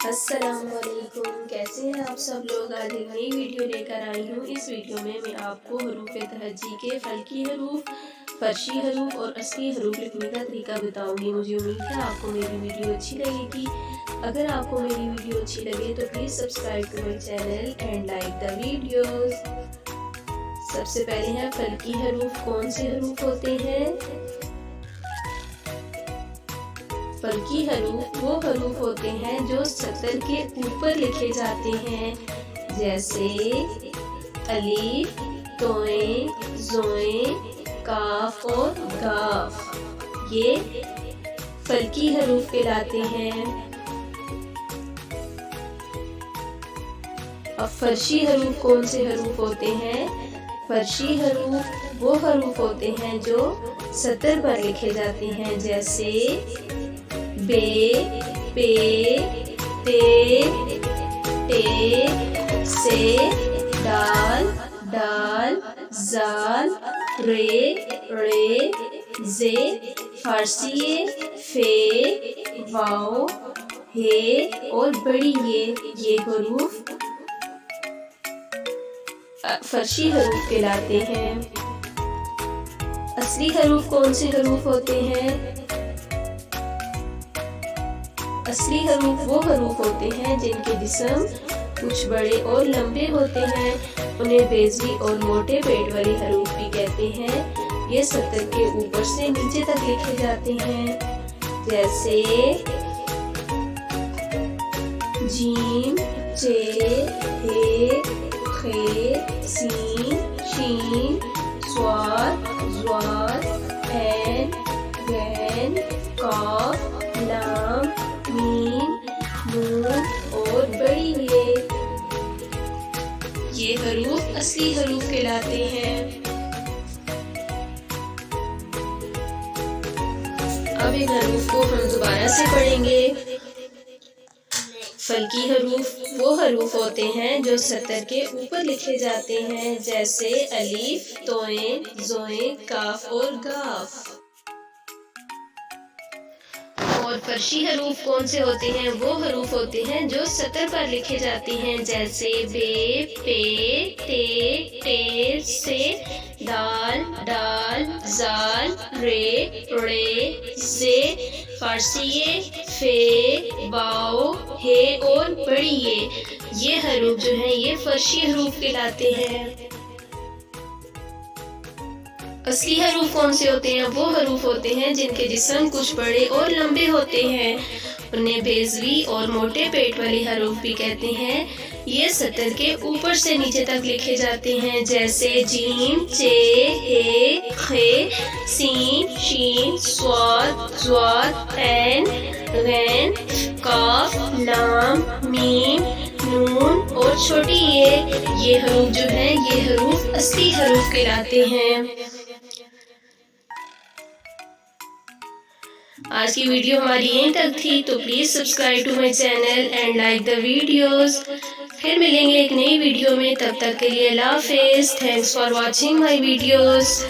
السلام علیکم، کیسے ہیں آپ سب لوگ؟ آج ایک نئی ویڈیو لے کر آئی ہوں۔ اس ویڈیو میں آپ کو حروف تہجی کے فلکی حروف، فرشی حروف اور اصلی حروف لکھنے کا طریقہ بتاؤں گی۔ مجھے امید ہے آپ کو میری ویڈیو اچھی لگے گی۔ اگر آپ کو میری ویڈیو اچھی لگے تو please subscribe to my channel and like the videos. سب سے پہلے ہیں فلکی حروف۔ کون سے حروف ہوتے ہیں؟ فلکی حروف وہ حروف ہوتے ہیں جو سطر کے اوپر لکھے جاتے ہیں، جیسے الف، توئیں، زوئیں، کاف اور گاف۔ یہ فلکی حروف کہلاتے ہیں۔ اب فرشی حروف کون سے حروف ہوتے ہیں؟ فرشی حروف وہ حروف ہوتے ہیں جو سطر پر لکھے جاتے ہیں، جیسے بے، پے، تے، ٹے، سے، دال، ڈال، زال، رے، ڑے، زے، فارسی فے، واو، ہے اور بڑی یہ حروف فرشی حروف کہلاتے ہیں۔ اصلی حروف کون سے حروف ہوتے ہیں؟ اصلی حروف وہ حروف ہوتے ہیں جن کے جسم کچھ بڑے اور لمبے ہوتے ہیں، انہیں بیضوی اور موٹے پیٹ والے حروف بھی کہتے ہیں۔ یہ سطر کے اوپر سے نیچے تک لکھے جاتے ہیں، جیسے جیم، چے، ہے، خے، سین، شین، صاد، ضاد، عین، غین، قاف، لام، میم، نون اور بڑی یہ حروف اصلی حروف کہلاتے ہیں۔ اب ان حروف کو ہم دوبارہ سے پڑھیں گے۔ فلکی حروف وہ حروف ہوتے ہیں جو سطر کے اوپر لکھے جاتے ہیں، جیسے الف، توئیں، زوئیں، کاف اور گاف۔ اور فرشی حروف کون سے ہوتے ہیں؟ وہ حروف ہوتے ہیں جو سطر پر لکھے جاتے ہیں، جیسے بے، پے، تے، ٹے، سے، دال، ڈال، زال، رے، ڑے، زے، فارسی فے، واو، ہے اور بڑی یہ حروف جو ہیں یہ فرشی حروف کہلاتے ہیں۔ اصلی حروف کون سے ہوتے ہیں؟ وہ حروف ہوتے ہیں جن کے جسم کچھ بڑے اور لمبے ہوتے ہیں، انہیں بیضوی اور موٹے پیٹ والے حروف بھی کہتے ہیں۔ یہ سطر کے اوپر سے نیچے تک لکھے جاتے ہیں، جیسے جیم، چے، ہے، خے، سین، شین، صاد، ضاد، عین، غین، قاف، لام، میم، نون اور چھوٹی یہ حروف جو ہیں یہ حروف اصلی حروف کہلاتے ہیں۔ آج کی ویڈیو ہماری یہیں تک تھی، تو please subscribe to my channel and like the videos. پھر ملیں گے ایک نئی ویڈیو میں، تب تک کے لیے اللہ حافظ۔ Thanks for watching my videos.